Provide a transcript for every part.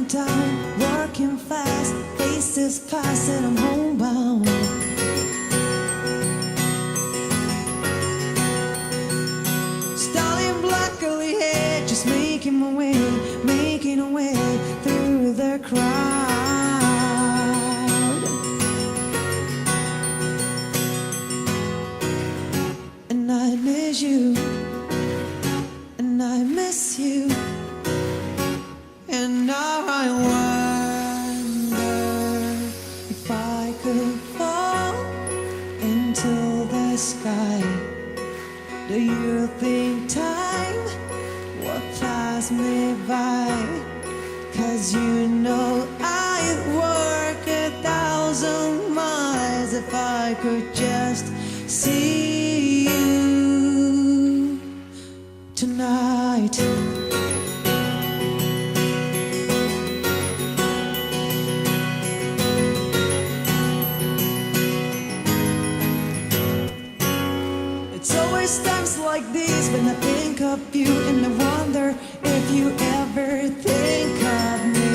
downtown, working fast, faces pass and I'm homebound. Stallion black curly hair, just making my way through the crowd. And I miss you, and I miss you. And now I wonder if I could fall into the sky. Do you think time will pass me by? 'Cause you know I'd work 1,000 miles if I could just see you tonight. It's always times like these when I think of you, and I wonder if you ever think of me.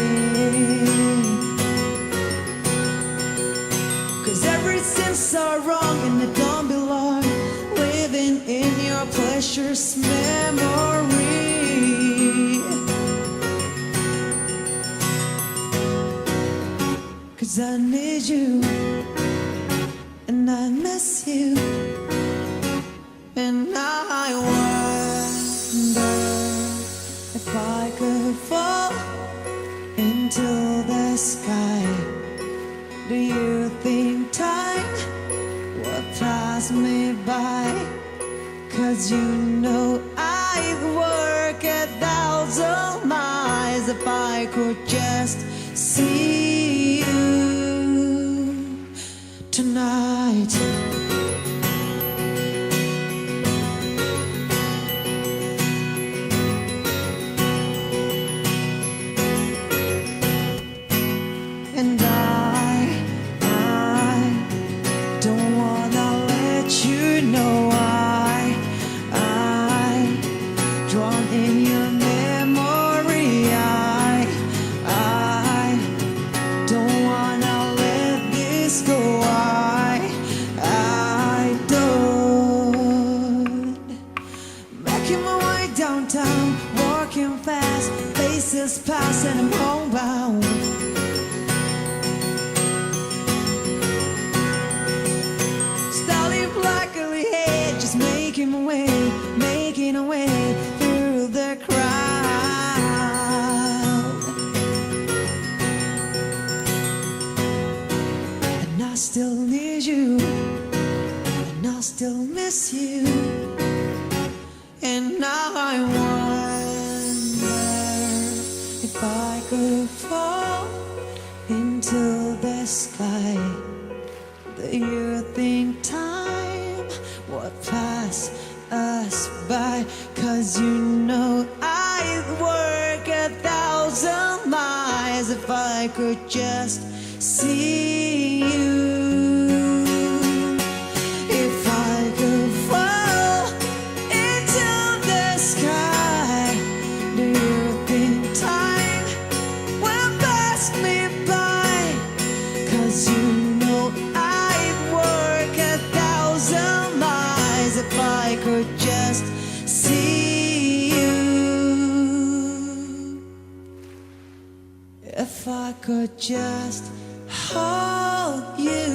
'Cause everything's so wrong and it don't belong, living in your pleasure's memory. 'Cause I need you, and I miss you. And I wonder if I could fall into the sky. Do you think time will pass me by? 'Cause you know I'd work 1,000 miles if I could just see you tonight. And I don't wanna let you know I drawn in your memory. I don't wanna let this go. I don't. Making my way downtown, walking fast, faces pass and I'm homebound. Making a way through the crowd. And I still need you, and I still miss you. And now I wonder if I could fall into the sky. Do you think time would pass us by? 'Cause you know I'd work 1,000 miles if I could just see you. If I could fall into the sky, do you think time will pass me by? 'Cause you know I'd work 1,000 miles if I could just see you. If I could just hold you.